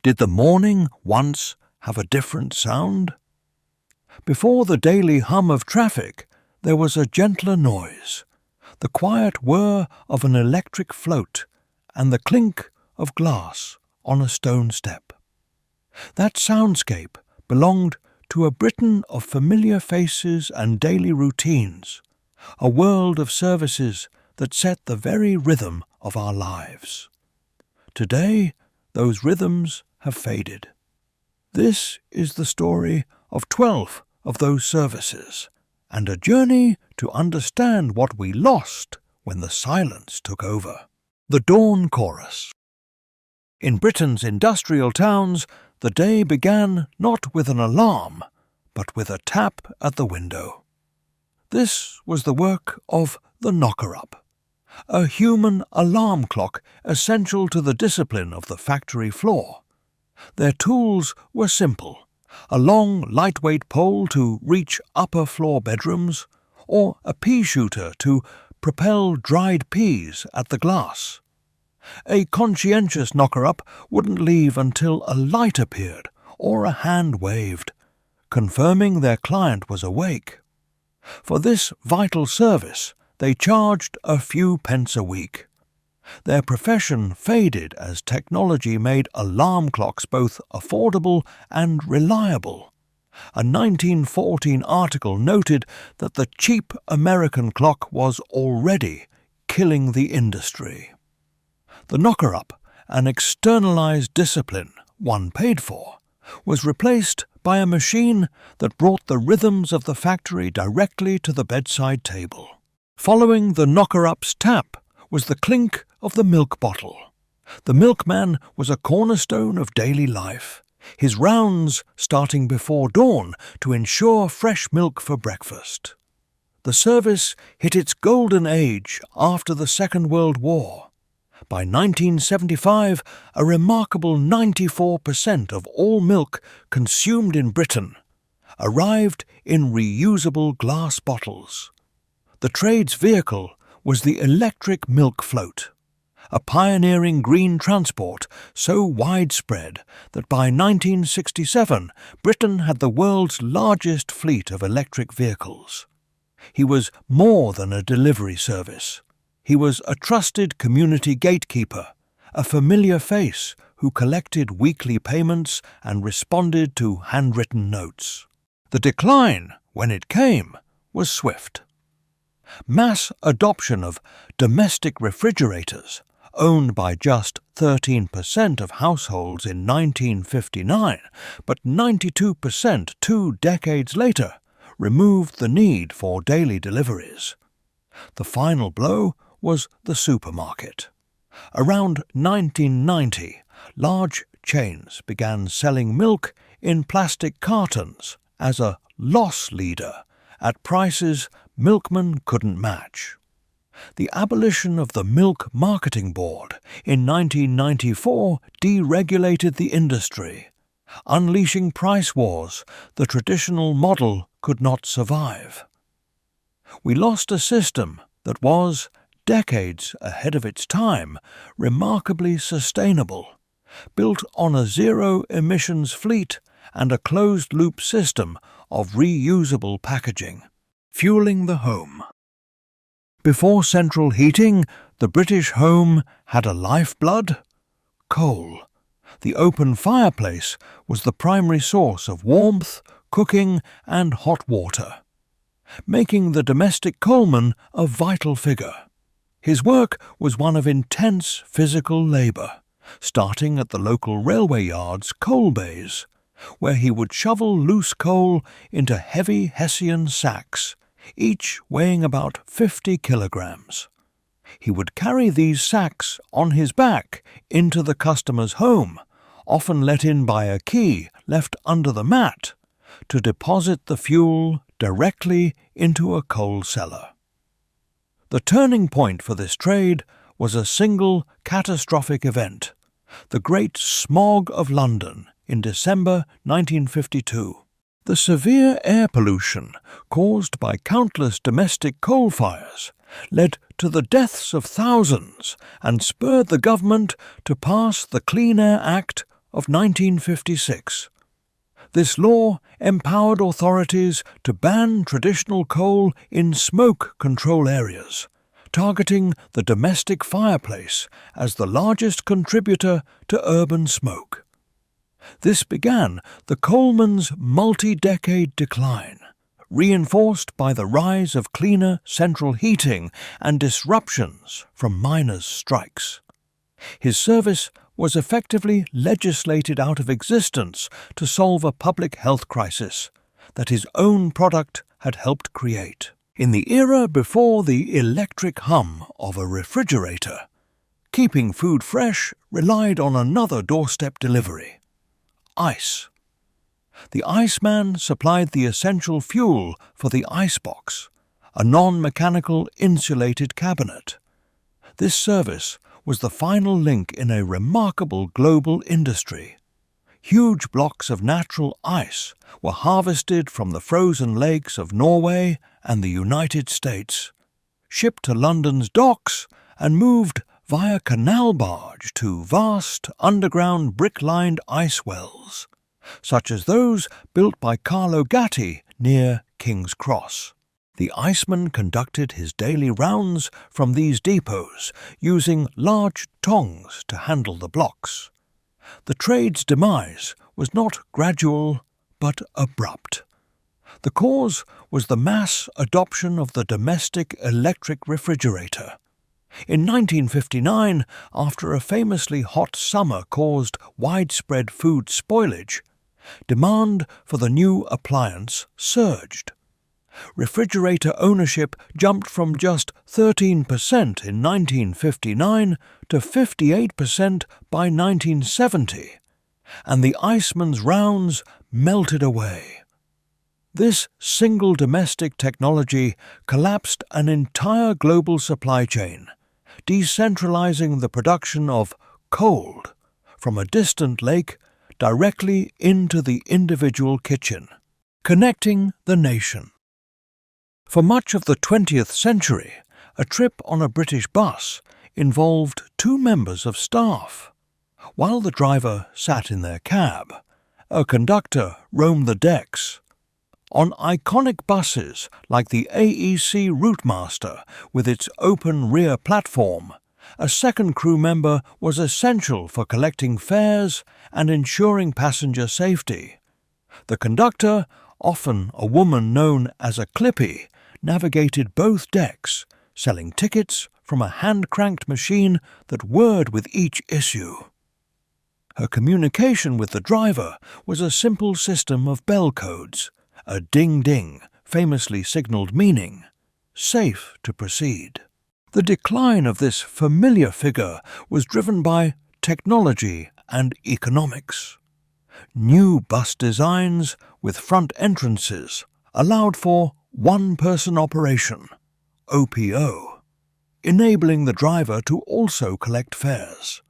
Did the morning once have a different sound? Before the daily hum of traffic, there was a gentler noise, the quiet whir of an electric float and the clink of glass on a stone step. That soundscape belonged to a Britain of familiar faces and daily routines, a world of services that set the very rhythm of our lives. Today, those rhythms have faded. This is the story of 12 of those services, and a journey to understand what we lost when the silence took over. The Dawn Chorus. In Britain's industrial towns, the day began not with an alarm, but with a tap at the window. This was the work of the knocker-up, a human alarm clock essential to the discipline of the factory floor. Their tools were simple: a long, lightweight pole to reach upper floor bedrooms, or a pea shooter to propel dried peas at the glass. A conscientious knocker-up wouldn't leave until a light appeared or a hand waved, confirming their client was awake. For this vital service, they charged a few pence a week. Their profession faded as technology made alarm clocks both affordable and reliable. A 1914 article noted that the cheap American clock was already killing the industry. The knocker-up, an externalized discipline, one paid for, was replaced by a machine that brought the rhythms of the factory directly to the bedside table. Following the knocker-up's tap was the clink of the milk bottle. The milkman was a cornerstone of daily life, his rounds starting before dawn to ensure fresh milk for breakfast. The service hit its golden age after the Second World War. By 1975, a remarkable 94% of all milk consumed in Britain arrived in reusable glass bottles. The trade's vehicle was the electric milk float, a pioneering green transport so widespread that by 1967 Britain had the world's largest fleet of electric vehicles. He was more than a delivery service. He was a trusted community gatekeeper, a familiar face who collected weekly payments and responded to handwritten notes. The decline, when it came, was swift. Mass adoption of domestic refrigerators, owned by just 13% of households in 1959, but 92% 2 decades later, removed the need for daily deliveries. The final blow was the supermarket. Around 1990, large chains began selling milk in plastic cartons as a loss leader at prices milkmen couldn't match. The abolition of the Milk Marketing Board in 1994 deregulated the industry, unleashing price wars the traditional model could not survive. We lost a system that was, decades ahead of its time, remarkably sustainable, built on a zero-emissions fleet and a closed-loop system of reusable packaging, fueling the home. Before central heating, the British home had a lifeblood: coal. The open fireplace was the primary source of warmth, cooking, and hot water, making the domestic coalman a vital figure. His work was one of intense physical labour, starting at the local railway yard's coal bays, where he would shovel loose coal into heavy Hessian sacks, each weighing about 50 kilograms. He would carry these sacks on his back into the customer's home, often let in by a key left under the mat, to deposit the fuel directly into a coal cellar. The turning point for this trade was a single catastrophic event, the Great Smog of London in December 1952. The severe air pollution caused by countless domestic coal fires led to the deaths of thousands and spurred the government to pass the Clean Air Act of 1956. This law empowered authorities to ban traditional coal in smoke control areas, targeting the domestic fireplace as the largest contributor to urban smoke. This began the coalman's multi-decade decline, reinforced by the rise of cleaner central heating and disruptions from miners' strikes. His service was effectively legislated out of existence to solve a public health crisis that his own product had helped create. In the era before the electric hum of a refrigerator, keeping food fresh relied on another doorstep delivery: ice. The Iceman supplied the essential fuel for the icebox, a non-mechanical insulated cabinet. This service was the final link in a remarkable global industry. Huge blocks of natural ice were harvested from the frozen lakes of Norway and the United States, shipped to London's docks and moved via canal barge to vast underground brick-lined ice wells, such as those built by Carlo Gatti near King's Cross. The Iceman conducted his daily rounds from these depots, using large tongs to handle the blocks. The trade's demise was not gradual, but abrupt. The cause was the mass adoption of the domestic electric refrigerator. In 1959, after a famously hot summer caused widespread food spoilage, demand for the new appliance surged. Refrigerator ownership jumped from just 13% in 1959 to 58% by 1970, and the Iceman's rounds melted away. This single domestic technology collapsed an entire global supply chain, decentralizing the production of cold from a distant lake directly into the individual kitchen, connecting the nation. For much of the 20th century, a trip on a British bus involved two members of staff. While the driver sat in their cab, a conductor roamed the decks. On iconic buses like the AEC Routemaster with its open rear platform, a second crew member was essential for collecting fares and ensuring passenger safety. The conductor, often a woman known as a clippie, navigated both decks, selling tickets from a hand-cranked machine that whirred with each issue. Her communication with the driver was a simple system of bell codes, a ding-ding famously signalled meaning, "safe to proceed." The decline of this familiar figure was driven by technology and economics. New bus designs with front entrances allowed for one-person operation, OPO, enabling the driver to also collect fares.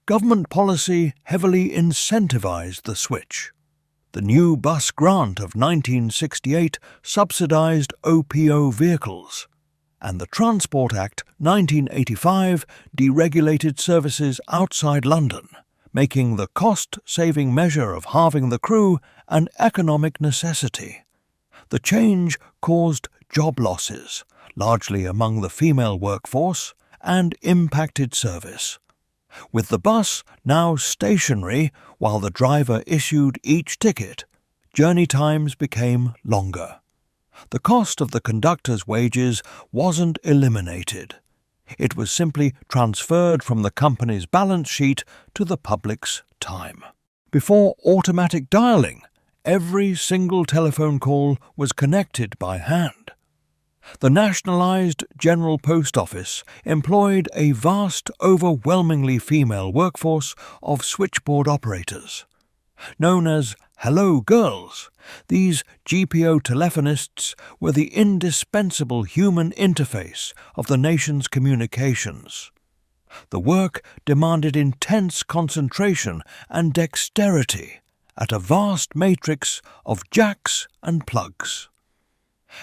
Government policy heavily incentivized the switch. The new bus grant of 1968 subsidized OPO vehicles, and the Transport Act 1985 deregulated services outside London, making the cost-saving measure of halving the crew an economic necessity. The change caused job losses, largely among the female workforce, and impacted service. With the bus now stationary while the driver issued each ticket, journey times became longer. The cost of the conductor's wages wasn't eliminated. It was simply transferred from the company's balance sheet to the public's time. Before automatic dialing, every single telephone call was connected by hand. The nationalized General Post Office employed a vast, overwhelmingly female workforce of switchboard operators. Known as Hello Girls, these GPO telephonists were the indispensable human interface of the nation's communications. The work demanded intense concentration and dexterity at a vast matrix of jacks and plugs.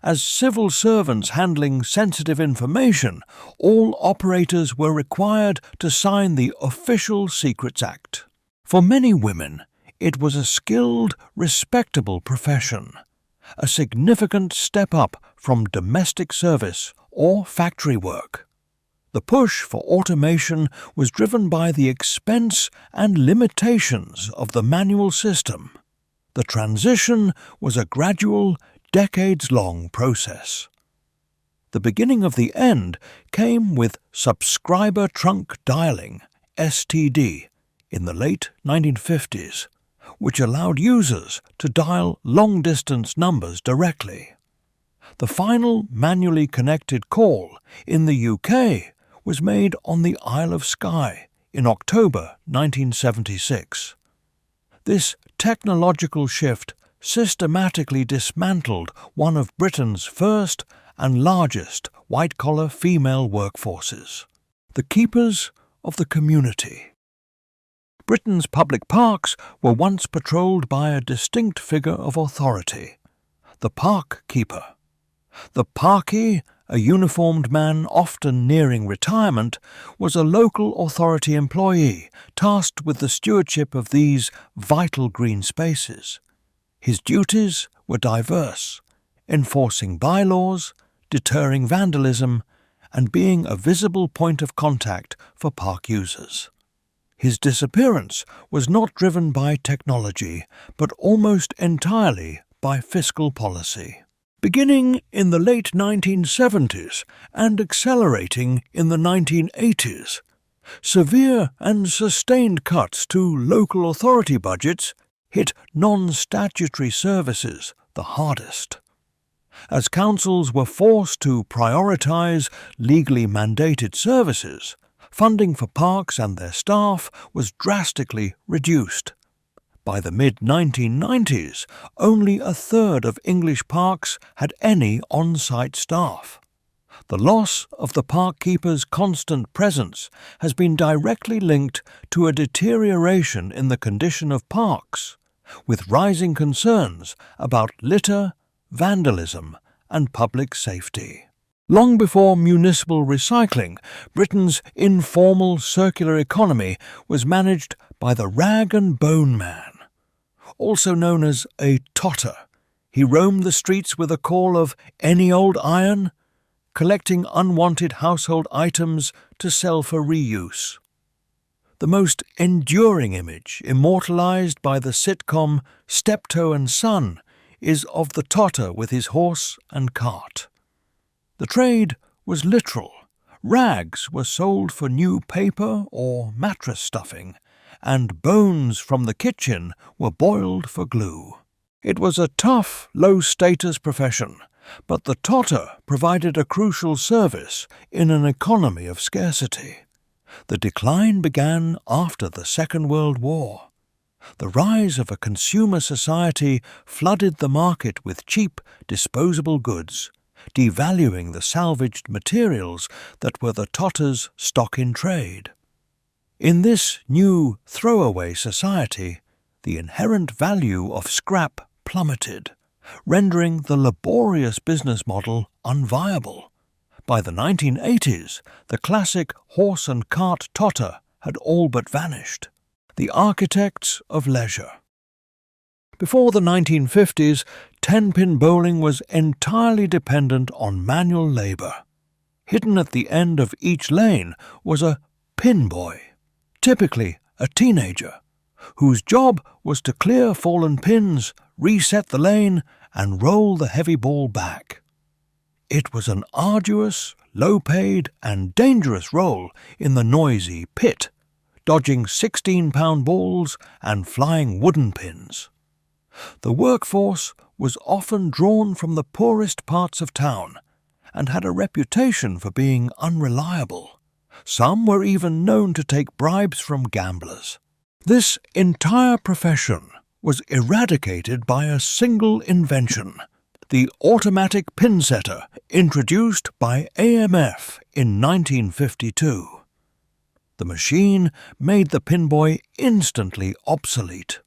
As civil servants handling sensitive information, all operators were required to sign the Official Secrets Act. For many women, it was a skilled, respectable profession, a significant step up from domestic service or factory work. The push for automation was driven by the expense and limitations of the manual system. The transition was a gradual, decades-long process. The beginning of the end came with subscriber trunk dialing, STD, in the late 1950s, which allowed users to dial long-distance numbers directly. The final manually connected call in the UK was made on the Isle of Skye in October 1976. This technological shift systematically dismantled one of Britain's first and largest white-collar female workforces, the keepers of the community. Britain's public parks were once patrolled by a distinct figure of authority, the park keeper. The parkie, a uniformed man often nearing retirement, was a local authority employee tasked with the stewardship of these vital green spaces. His duties were diverse, enforcing bylaws, deterring vandalism, and being a visible point of contact for park users. His disappearance was not driven by technology, but almost entirely by fiscal policy. Beginning in the late 1970s and accelerating in the 1980s, severe and sustained cuts to local authority budgets hit non-statutory services the hardest. As councils were forced to prioritise legally mandated services, funding for parks and their staff was drastically reduced. By the mid-1990s, only a third of English parks had any on-site staff. The loss of the park keeper's constant presence has been directly linked to a deterioration in the condition of parks, with rising concerns about litter, vandalism, and public safety. Long before municipal recycling, Britain's informal circular economy was managed by the rag and bone man. Also known as a totter, he roamed the streets with a call of "any old iron," collecting unwanted household items to sell for reuse. The most enduring image, immortalised by the sitcom Steptoe and Son, is of the totter with his horse and cart. The trade was literal. Rags were sold for new paper or mattress stuffing, and bones from the kitchen were boiled for glue. It was a tough, low-status profession, but the totter provided a crucial service in an economy of scarcity. The decline began after the Second World War. The rise of a consumer society flooded the market with cheap, disposable goods, devaluing the salvaged materials that were the totter's stock in trade. In this new throwaway society, the inherent value of scrap plummeted, rendering the laborious business model unviable. By the 1980s, the classic horse and cart totter had all but vanished. The architects of leisure. Before the 1950s, 10-pin bowling was entirely dependent on manual labour. Hidden at the end of each lane was a pin boy, typically a teenager, whose job was to clear fallen pins, reset the lane, and roll the heavy ball back. It was an arduous, low-paid, and dangerous role in the noisy pit, dodging 16-pound balls and flying wooden pins. The workforce was often drawn from the poorest parts of town and had a reputation for being unreliable. Some were even known to take bribes from gamblers. This entire profession was eradicated by a single invention, the automatic pin setter, introduced by AMF in 1952. The machine made the pinboy instantly obsolete.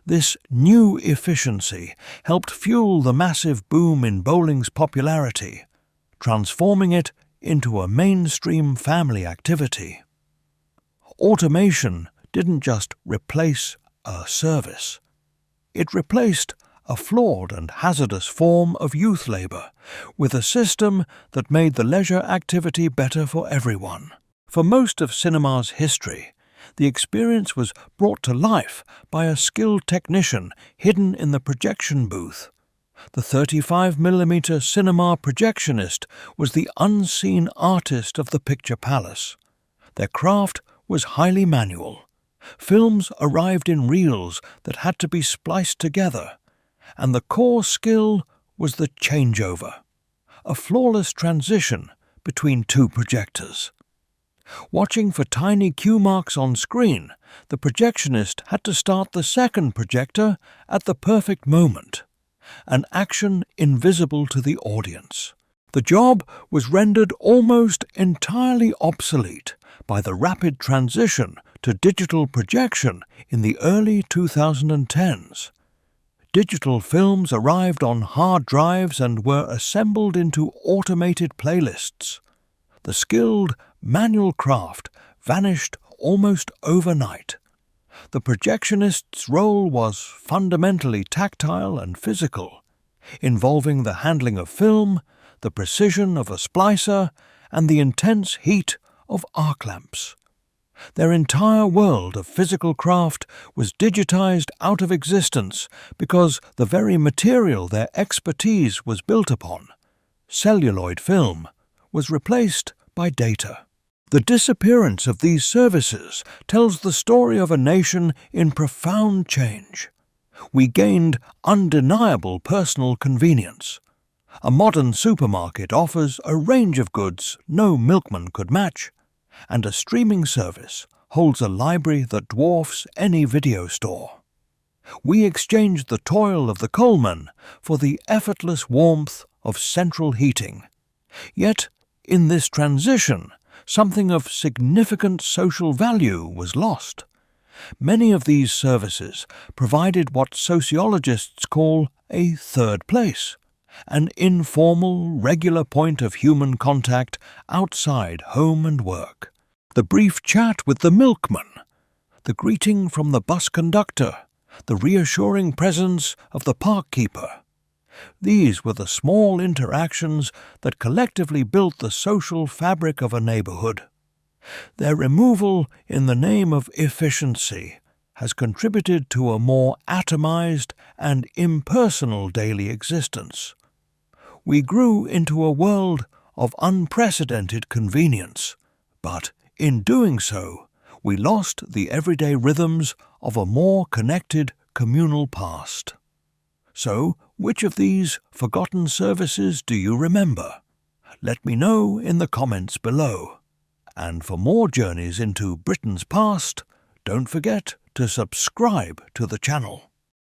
This new efficiency helped fuel the massive boom in bowling's popularity, transforming it into a mainstream family activity. Automation didn't just replace a service. It replaced a flawed and hazardous form of youth labour with a system that made the leisure activity better for everyone. For most of cinema's history, the experience was brought to life by a skilled technician hidden in the projection booth. The 35mm cinema projectionist was the unseen artist of the picture palace. Their craft was highly manual. Films arrived in reels that had to be spliced together, and the core skill was the changeover, a flawless transition between two projectors. Watching for tiny cue marks on screen, the projectionist had to start the second projector at the perfect moment, an action invisible to the audience. The job was rendered almost entirely obsolete by the rapid transition to digital projection in the early 2010s. Digital films arrived on hard drives and were assembled into automated playlists. The skilled, manual craft vanished almost overnight. The projectionist's role was fundamentally tactile and physical, involving the handling of film, the precision of a splicer, and the intense heat of arc lamps. Their entire world of physical craft was digitized out of existence because the very material their expertise was built upon, celluloid film, was replaced by data. The disappearance of these services tells the story of a nation in profound change. We gained undeniable personal convenience. A modern supermarket offers a range of goods no milkman could match, and a streaming service holds a library that dwarfs any video store. We exchanged the toil of the coalman for the effortless warmth of central heating. Yet, in this transition, something of significant social value was lost. Many of these services provided what sociologists call a third place, an informal, regular point of human contact outside home and work. The brief chat with the milkman, the greeting from the bus conductor, the reassuring presence of the park keeper. These were the small interactions that collectively built the social fabric of a neighborhood. Their removal in the name of efficiency has contributed to a more atomized and impersonal daily existence. We grew into a world of unprecedented convenience, but in doing so, we lost the everyday rhythms of a more connected communal past. So, which of these forgotten services do you remember? Let me know in the comments below. And for more journeys into Britain's past, don't forget to subscribe to the channel.